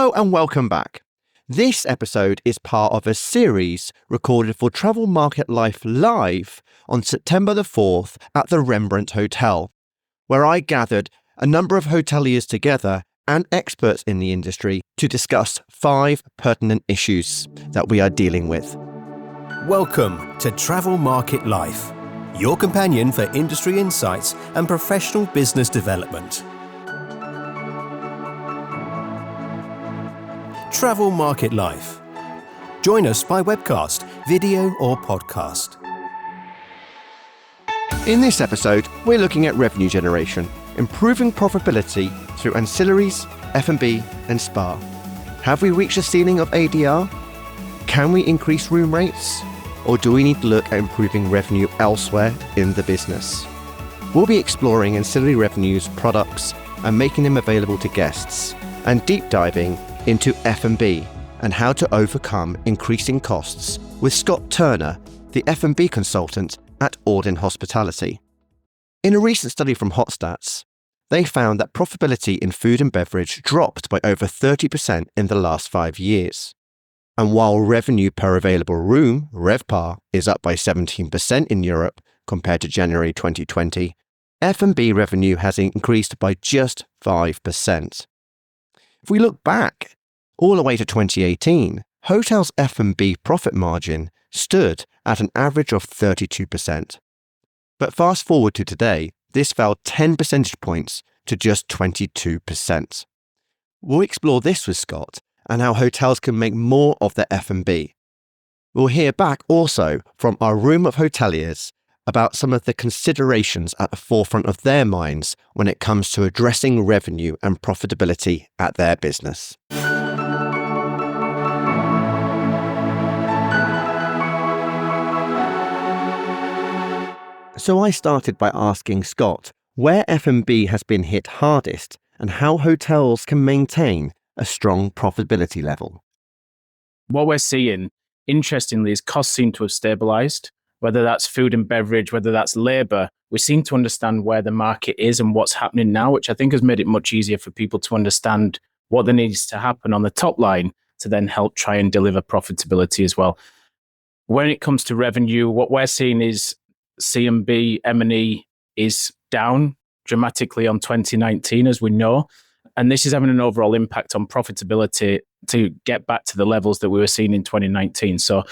Hello and welcome back. This episode is part of a series recorded for Travel Market Life Live on September the 4th at the Rembrandt Hotel, where I gathered a number of hoteliers together and experts in the industry to discuss 5 pertinent issues that we are dealing with. Welcome to Travel Market Life, your companion for industry insights and professional business development. Travel Market Life. Join us by webcast, video or podcast. In this episode, we're looking at revenue generation, improving profitability through ancillaries, F&B and spa. Have we reached a ceiling of ADR? Can we increase room rates? Or do we need to look at improving revenue elsewhere in the business? We'll be exploring ancillary revenues, products, and making them available to guests, and deep diving into F&B and how to overcome increasing costs with Scot Turner, the F&B consultant at Auden Hospitality. In a recent study from Hotstats, they found that profitability in food and beverage dropped by over 30% in the last 5 years. And while revenue per available room, RevPAR, is up by 17% in Europe compared to January 2020, F&B revenue has increased by just 5%. If we look back all the way to 2018, hotels' F&B profit margin stood at an average of 32%. But fast forward to today, this fell 10 percentage points to just 22%. We'll explore this with Scot and how hotels can make more of their F&B. We'll hear back also from our room of hoteliers about some of the considerations at the forefront of their minds when it comes to addressing revenue and profitability at their business. So I started by asking Scot where F&B has been hit hardest and how hotels can maintain a strong profitability level. What we're seeing, interestingly, is costs seem to have stabilised, whether that's food and beverage, whether that's labour. We seem to understand where the market is and what's happening now, which I think has made it much easier for people to understand what there needs to happen on the top line to then help try and deliver profitability as well. When it comes to revenue, what we're seeing is C&B, M&E is down dramatically on 2019, as we know. And this is having an overall impact on profitability to get back to the levels that we were seeing in 2019. So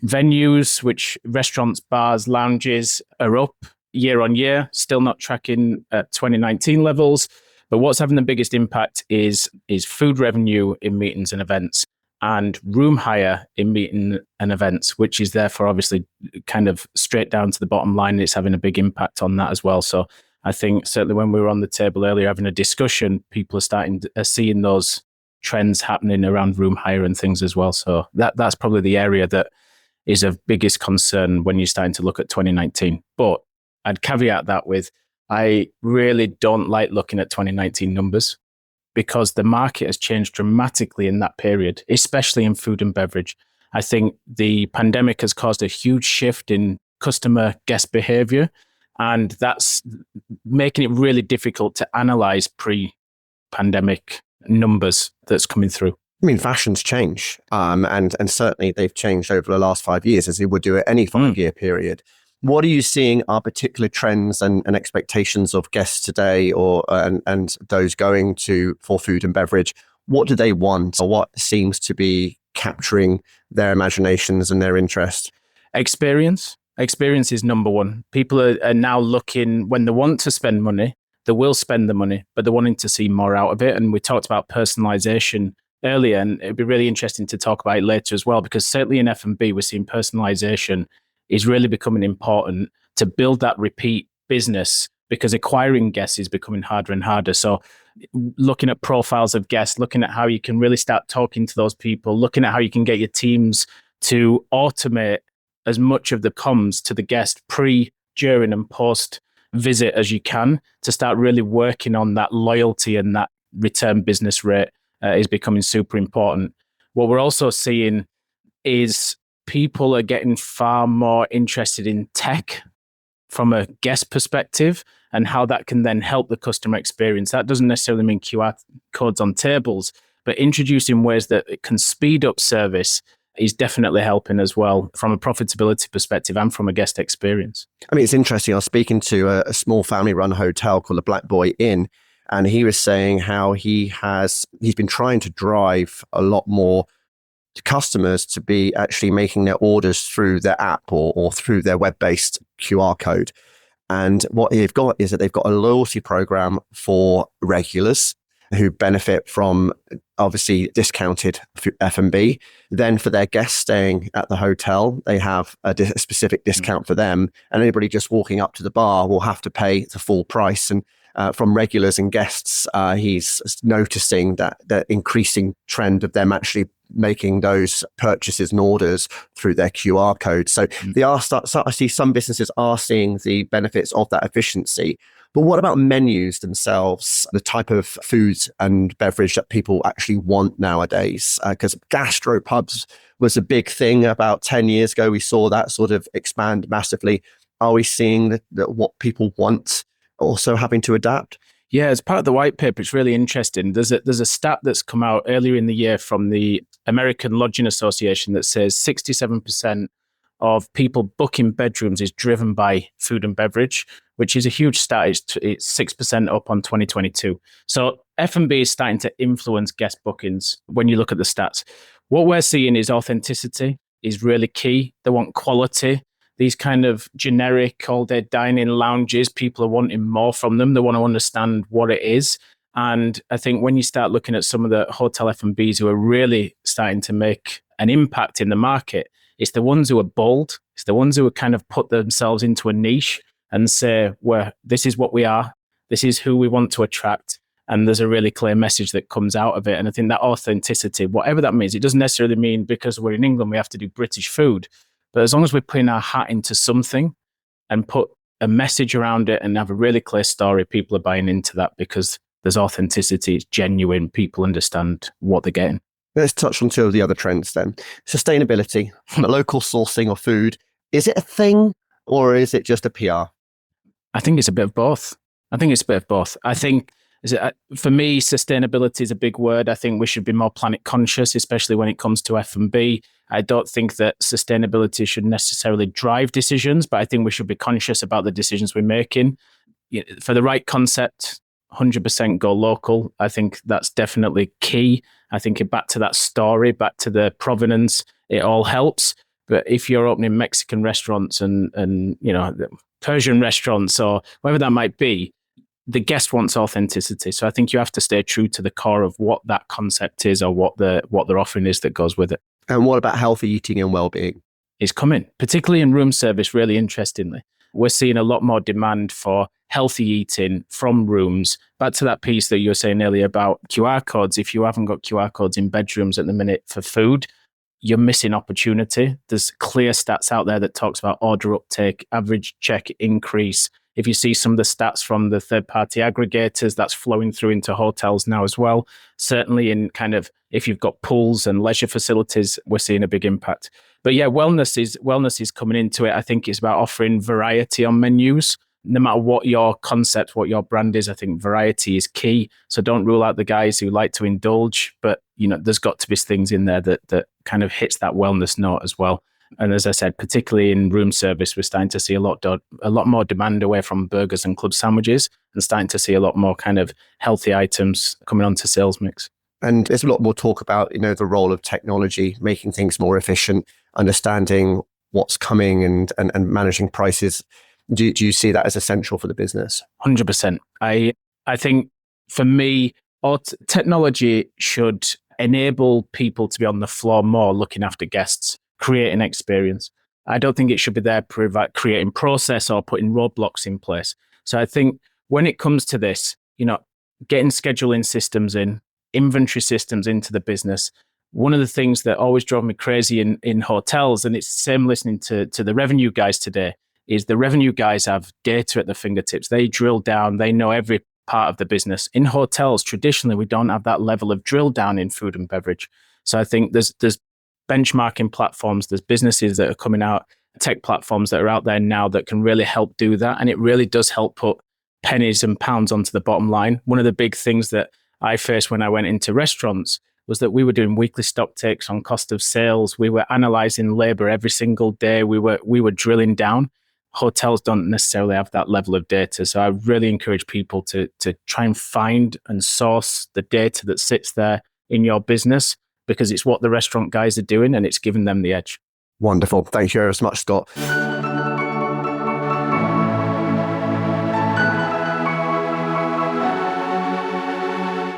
venues, which restaurants, bars, lounges are up year on year, still not tracking at 2019 levels. But what's having the biggest impact is food revenue in meetings and events and room hire in meeting and events, which is therefore obviously kind of straight down to the bottom line. It's having a big impact on that as well. So I think certainly when we were on the table earlier having a discussion, people are seeing those trends happening around room hire and things as well. So that's probably the area that is of biggest concern when you're starting to look at 2019. But I'd caveat that with, I really don't like looking at 2019 numbers because the market has changed dramatically in that period, especially in food and beverage. I think the pandemic has caused a huge shift in customer guest behavior, and that's making it really difficult to analyze pre-pandemic numbers that's coming through. I mean, fashions change, and certainly they've changed over the last 5 years, as they would do at any 5-year period. What are you seeing are particular trends and expectations of guests today, and those going for food and beverage? What do they want, or what seems to be capturing their imaginations and their interest? Experience is number one. People are now looking, when they want to spend money, they will spend the money, but they're wanting to see more out of it. And we talked about personalization earlier, and it'd be really interesting to talk about it later as well, because certainly in F&B, we're seeing personalization is really becoming important to build that repeat business, because acquiring guests is becoming harder and harder. So looking at profiles of guests, looking at how you can really start talking to those people, looking at how you can get your teams to automate as much of the comms to the guest pre, during and post visit as you can, to start really working on that loyalty and that return business rate is becoming super important. What we're also seeing is people are getting far more interested in tech from a guest perspective and how that can then help the customer experience. That doesn't necessarily mean QR codes on tables, but introducing ways that it can speed up service is definitely helping as well from a profitability perspective and from a guest experience. I mean, it's interesting. I was speaking to a small family-run hotel called the Black Boy Inn, and he was saying how he's been trying to drive a lot more customers to be actually making their orders through their app or through their web-based QR code. And what they've got is that they've got a loyalty program for regulars who benefit from obviously discounted F&B. Then for their guests staying at the hotel, they have a specific discount for them. And anybody just walking up to the bar will have to pay the full price. And from regulars and guests, he's noticing that the increasing trend of them actually making those purchases and orders through their QR code. So I see some businesses are seeing the benefits of that efficiency. But what about menus themselves, the type of food and beverage that people actually want nowadays? Because gastropubs was a big thing about 10 years ago. We saw that sort of expand massively. Are we seeing that what people want also having to adapt? Yeah, as part of the white paper, it's really interesting. There's a stat that's come out earlier in the year from the American Lodging Association that says 67% of people booking bedrooms is driven by food and beverage, which is a huge stat. It's 6% up on 2022. So F&B is starting to influence guest bookings when you look at the stats. What we're seeing is authenticity is really key. They want quality. These kind of generic all-day dining lounges, people are wanting more from them. They want to understand what it is. And I think when you start looking at some of the hotel F&Bs who are really starting to make an impact in the market, it's the ones who are bold. It's the ones who have kind of put themselves into a niche and say, well, this is what we are. This is who we want to attract. And there's a really clear message that comes out of it. And I think that authenticity, whatever that means, it doesn't necessarily mean because we're in England, we have to do British food. But as long as we're putting our hat into something and put a message around it and have a really clear story, people are buying into that because there's authenticity, it's genuine, people understand what they're getting. Let's touch on two of the other trends then. Sustainability, local sourcing of food. Is it a thing or is it just a PR? I think it's a bit of both. I think for me, sustainability is a big word. I think we should be more planet conscious, especially when it comes to F&B. I don't think that sustainability should necessarily drive decisions, but I think we should be conscious about the decisions we're making. For the right concept, 100% go local. I think that's definitely key. I think back to that story, back to the provenance, it all helps. But if you're opening Mexican restaurants and Persian restaurants or whatever that might be, the guest wants authenticity. So I think you have to stay true to the core of what that concept is or what their offering is that goes with it. And what about healthy eating and well-being? It's coming, particularly in room service, really interestingly. We're seeing a lot more demand for healthy eating from rooms. Back to that piece that you were saying earlier about QR codes. If you haven't got QR codes in bedrooms at the minute for food, you're missing opportunity. There's clear stats out there that talks about order uptake, average check increase. If you see some of the stats from the third-party aggregators, that's flowing through into hotels now as well. Certainly in kind of, if you've got pools and leisure facilities, we're seeing a big impact. But yeah, wellness is coming into it. I think it's about offering variety on menus. No matter what your concept, what your brand is, I think variety is key. So don't rule out the guys who like to indulge, but there's got to be things in there that kind of hits that wellness note as well. And as I said, particularly in room service, we're starting to see a lot more demand away from burgers and club sandwiches and starting to see a lot more kind of healthy items coming onto sales mix. And there's a lot more talk about, the role of technology, making things more efficient, understanding what's coming and managing prices. Do you see that as essential for the business? 100%. I think for me, technology should enable people to be on the floor more looking after guests, creating experience. I don't think it should be there creating process or putting roadblocks in place. So I think when it comes to this, getting scheduling systems in, inventory systems into the business, one of the things that always drove me crazy in hotels, and it's the same listening to the revenue guys today, is the revenue guys have data at their fingertips. They drill down, they know every part of the business. In hotels, traditionally, we don't have that level of drill down in food and beverage. So I think there's benchmarking platforms, there's businesses that are coming out, tech platforms that are out there now that can really help do that. And it really does help put pennies and pounds onto the bottom line. One of the big things that I faced when I went into restaurants was that we were doing weekly stock takes on cost of sales. We were analysing labour every single day. We were drilling down. Hotels don't necessarily have that level of data. So I really encourage people to try and find and source the data that sits there in your business, because it's what the restaurant guys are doing and it's giving them the edge. Wonderful. Thank you very much, Scott.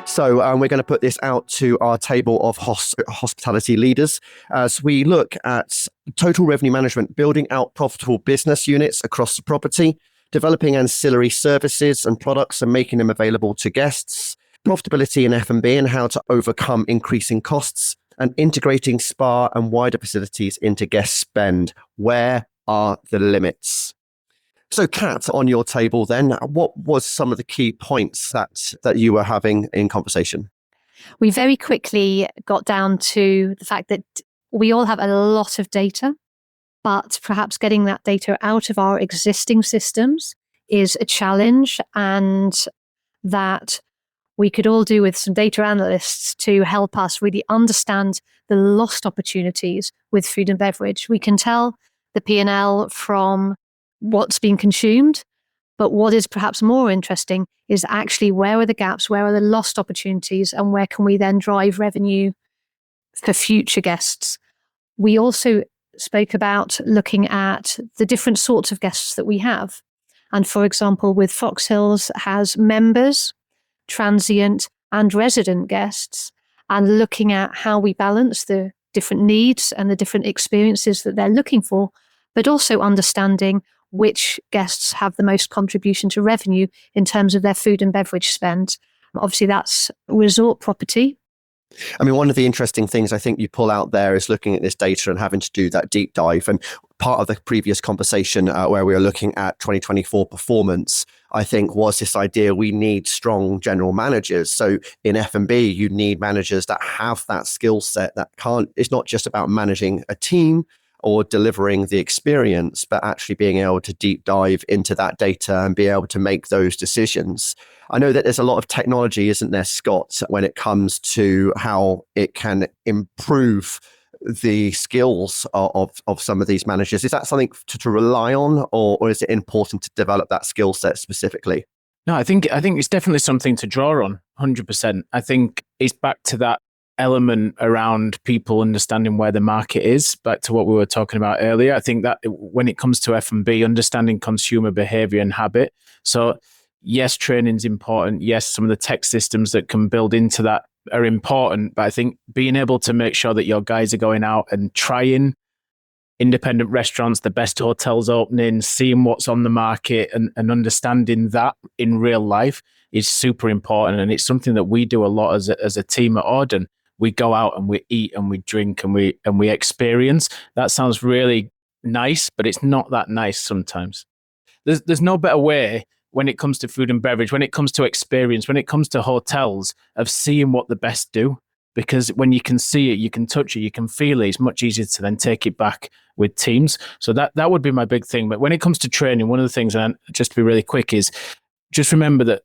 So we're going to put this out to our table of hospitality leaders as we look at total revenue management, building out profitable business units across the property, developing ancillary services and products and making them available to guests, profitability in F&B and how to overcome increasing costs, and integrating spa and wider facilities into guest spend. Where are the limits? So, Kat, on your table then, what was some of the key points that you were having in conversation? We very quickly got down to the fact that we all have a lot of data, but perhaps getting that data out of our existing systems is a challenge, and that we could all do with some data analysts to help us really understand the lost opportunities with food and beverage. We can tell the P&L from what's being consumed, but what is perhaps more interesting is actually where are the gaps, where are the lost opportunities, and where can we then drive revenue for future guests. We also spoke about looking at the different sorts of guests that we have. And for example, with Fox Hills has members, transient and resident guests, and looking at how we balance the different needs and the different experiences that they're looking for, but also understanding which guests have the most contribution to revenue in terms of their food and beverage spend. Obviously, that's resort property. I mean, one of the interesting things I think you pull out there is looking at this data and having to do that deep dive. And part of the previous conversation where we were looking at 2024 performance, I think, was this idea we need strong general managers. So in F&B, you need managers that have that skill set it's not just about managing a team or delivering the experience, but actually being able to deep dive into that data and be able to make those decisions. I know that there's a lot of technology, isn't there, Scott, when it comes to how it can improve the skills of some of these managers. Is that something to rely on, or is it important to develop that skill set specifically? No, I think it's definitely something to draw on, 100%. I think it's back to that element around people understanding where the market is, back to what we were talking about earlier. I think that when it comes to F&B, understanding consumer behavior and habit. So yes, training's important. Yes, some of the tech systems that can build into that are important. But I think being able to make sure that your guys are going out and trying independent restaurants, the best hotels opening, seeing what's on the market and understanding that in real life is super important. And it's something that we do a lot as a team at Auden. We go out and we eat and we drink and we experience. That sounds really nice, but it's not that nice sometimes. There's no better way when it comes to food and beverage, when it comes to experience, when it comes to hotels, of seeing what the best do. Because when you can see it, you can touch it, you can feel it, it's much easier to then take it back with teams. So that would be my big thing. But when it comes to training, one of the things, and just to be really quick, is just remember that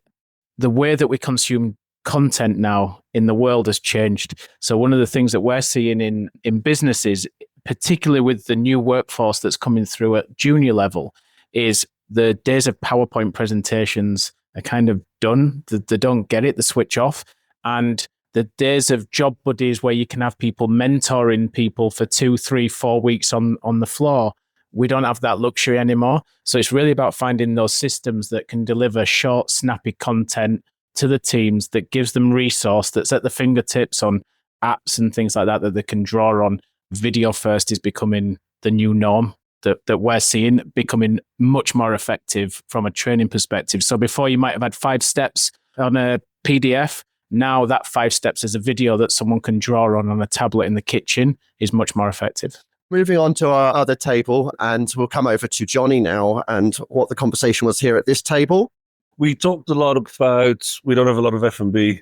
the way that we consume content now in the world has changed. So one of the things that we're seeing in businesses, particularly with the new workforce that's coming through at junior level, is the days of PowerPoint presentations are kind of done. They don't get it, they switch off. And the days of job buddies where you can have people mentoring people for 2, 3, 4 weeks on the floor, we don't have that luxury anymore. So it's really about finding those systems that can deliver short, snappy content to the teams, that gives them resource, that's at the fingertips on apps and things like that they can draw on. Video first is becoming the new norm that we're seeing, becoming much more effective from a training perspective. So before you might have had 5 steps on a PDF, now that 5 steps as a video that someone can draw on a tablet in the kitchen is much more effective. Moving on to our other table, and we'll come over to Johnny now and what the conversation was here at this table. We talked a lot about, we don't have a lot of F&B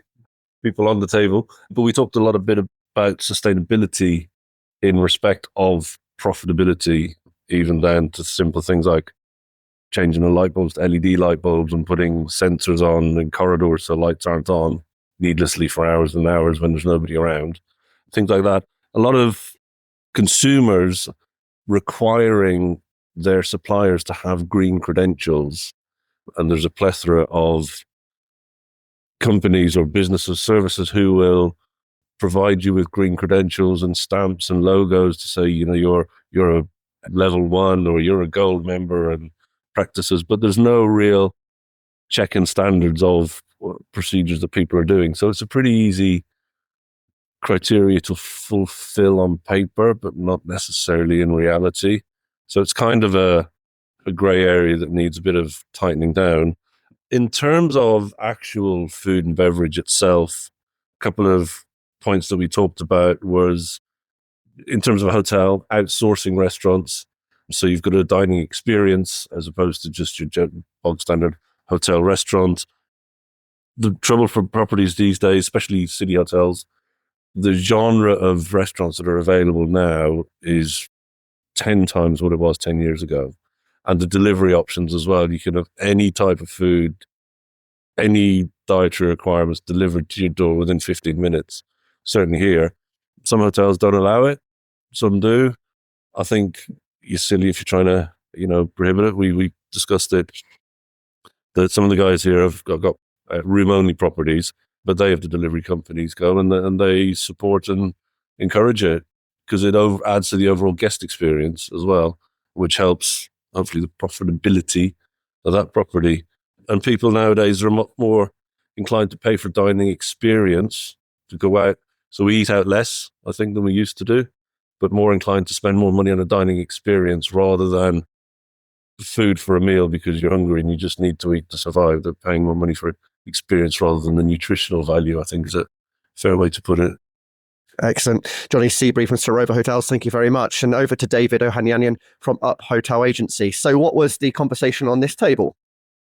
people on the table, but we talked a bit about sustainability in respect of profitability, even down to simple things like changing the light bulbs to LED light bulbs and putting sensors on in corridors so lights aren't on. needlessly for hours and hours when there's nobody around, things like that. A lot of consumers requiring their suppliers to have green credentials, and there's a plethora of companies or businesses, services who will provide you with green credentials and stamps and logos to say, you're a level 1 or you're a gold member and practices, but there's no real check and standards of procedures that people are doing. So it's a pretty easy criteria to fulfill on paper, but not necessarily in reality. So it's kind of a grey area that needs a bit of tightening down. In terms of actual food and beverage itself, a couple of points that we talked about was, in terms of a hotel, outsourcing restaurants. So you've got a dining experience as opposed to just your bog standard hotel restaurant. The trouble for properties these days, especially city hotels, the genre of restaurants that are available now is 10 times what it was 10 years ago. And the delivery options as well. You can have any type of food, any dietary requirements delivered to your door within 15 minutes. Certainly here. Some hotels don't allow it. Some do. I think you're silly if you're trying to, prohibit it. We discussed it, that some of the guys here have got room-only properties, but they have the delivery companies go, and they support and encourage it because it adds to the overall guest experience as well, which helps, hopefully, the profitability of that property. And people nowadays are much more inclined to pay for dining experience, to go out. So we eat out less, I think, than we used to do, but more inclined to spend more money on a dining experience rather than food for a meal because you're hungry and you just need to eat to survive. They're paying more money for experience rather than the nutritional value, I think, is a fair way to put it. Excellent. Johnny Seabury from Sarova Hotels, thank you very much. And over to David Ohanyanyan from Up Hotel Agency. So what was the conversation on this table?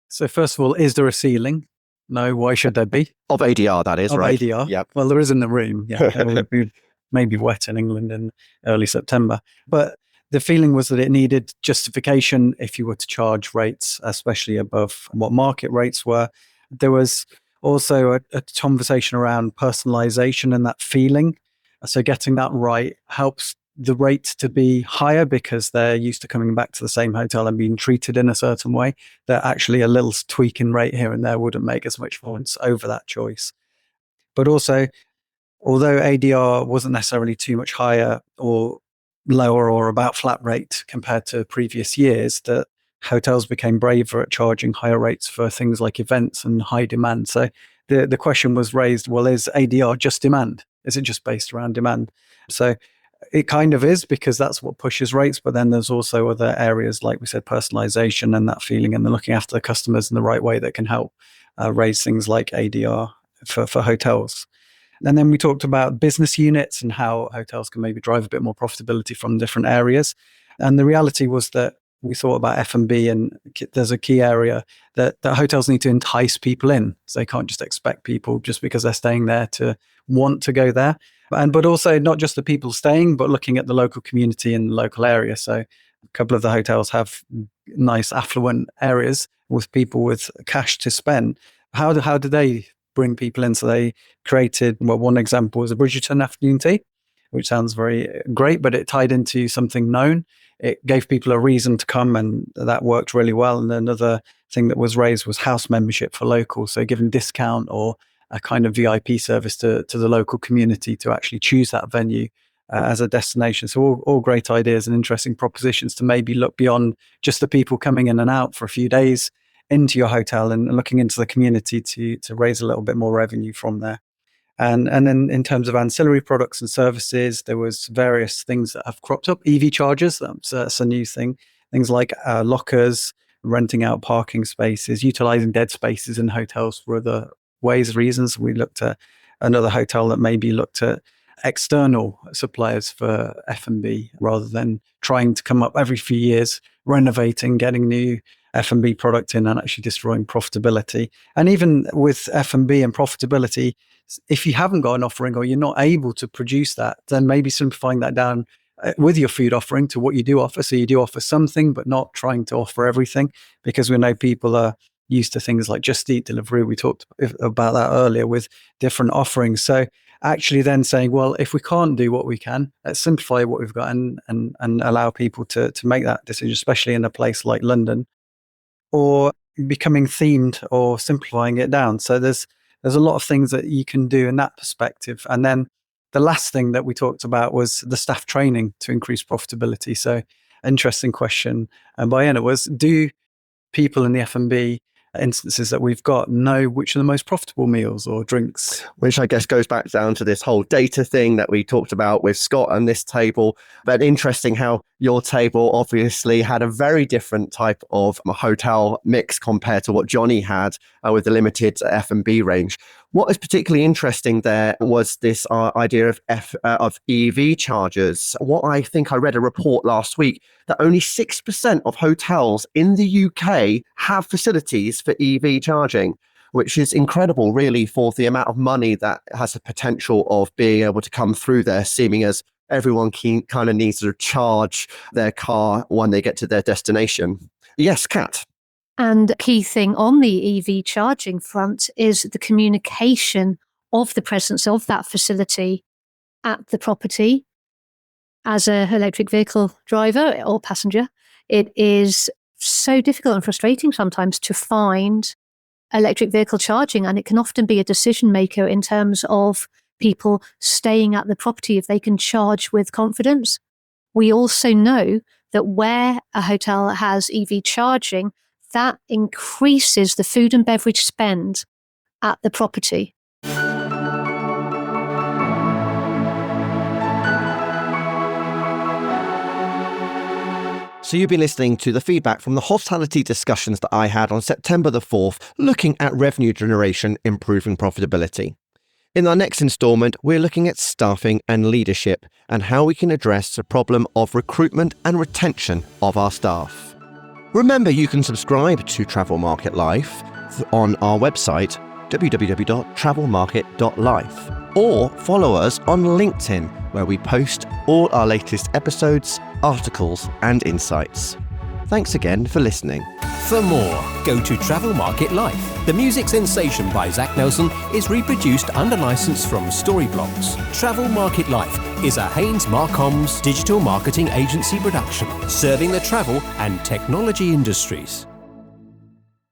So first of all, is there a ceiling? No, why should there be? Of ADR, that is, of right? ADR? Yep. Well, there is in the room. Yeah, it will be maybe wet in England in early September. But the feeling was that it needed justification if you were to charge rates, especially above what market rates were. There was also a conversation around personalization and that feeling. So getting that right helps the rate to be higher because they're used to coming back to the same hotel and being treated in a certain way, that actually a little tweak in rate here and there wouldn't make as much difference over that choice. But also, although ADR wasn't necessarily too much higher or lower or about flat rate compared to previous years, that hotels became braver at charging higher rates for things like events and high demand. So the question was raised, well, is ADR just demand? Is it just based around demand? So it kind of is, because that's what pushes rates. But then there's also other areas, like we said, personalization and that feeling and the looking after the customers in the right way that can help raise things like ADR for hotels. And then we talked about business units and how hotels can maybe drive a bit more profitability from different areas. And the reality was that we thought about F&B, and there's a key area that hotels need to entice people in. So they can't just expect people just because they're staying there to want to go there. But also not just the people staying, but looking at the local community and the local area. So a couple of the hotels have nice affluent areas with people with cash to spend. How do they bring people in? So they created, well, one example was a Bridgerton afternoon tea, which sounds very great, but it tied into something known. It gave people a reason to come, and that worked really well. And another thing that was raised was house membership for locals. So giving discount or a kind of VIP service to the local community to actually choose that venue as a destination. So all great ideas and interesting propositions to maybe look beyond just the people coming in and out for a few days into your hotel and looking into the community to raise a little bit more revenue from there. And then in terms of ancillary products and services, there was various things that have cropped up. EV chargers, that's a new thing. Things like lockers, renting out parking spaces, utilizing dead spaces in hotels for other reasons. We looked at another hotel that maybe looked at external suppliers for F&B rather than trying to come up every few years, renovating, getting new F&B product in and actually destroying profitability. And even with F&B and profitability, if you haven't got an offering or you're not able to produce that, then maybe simplifying that down with your food offering to what you do offer. So you do offer something, but not trying to offer everything, because we know people are used to things like JustEat, Deliveroo. We talked about that earlier with different offerings. So actually then saying, well, if we can't do what we can, let's simplify what we've got and allow people to make that decision, especially in a place like London, or becoming themed or simplifying it down. So there's a lot of things that you can do in that perspective. And then the last thing that we talked about was the staff training to increase profitability. So interesting question. And by Anna was, do people in the F&B instances that we've got know which are the most profitable meals or drinks? Which I guess goes back down to this whole data thing that we talked about with Scott and this table. But interesting how your table obviously had a very different type of hotel mix compared to what Johnny had with the limited F&B range. What is particularly interesting there was this idea of EV charges. What I think I read a report last week that only 6% of hotels in the UK have facilities for EV charging, which is incredible, really, for the amount of money that has the potential of being able to come through there, seeming as everyone kind of needs to charge their car when they get to their destination. Yes, Kat. And the key thing on the EV charging front is the communication of the presence of that facility at the property. As an electric vehicle driver or passenger, it is so difficult and frustrating sometimes to find electric vehicle charging, and it can often be a decision maker in terms of people staying at the property if they can charge with confidence. We also know that where a hotel has EV charging, that increases the food and beverage spend at the property. So you've been listening to the feedback from the hospitality discussions that I had on September the 4th, looking at revenue generation, improving profitability. In our next instalment, we're looking at staffing and leadership and how we can address the problem of recruitment and retention of our staff. Remember, you can subscribe to Travel Market Life on our website, www.travelmarket.life, or follow us on LinkedIn, where we post all our latest episodes, articles, and insights. Thanks again for listening. For more, go to Travel Market Life. The music sensation by Zach Nelson is reproduced under license from Storyblocks. Travel Market Life is a Haynes Marcoms digital marketing agency production, serving the travel and technology industries.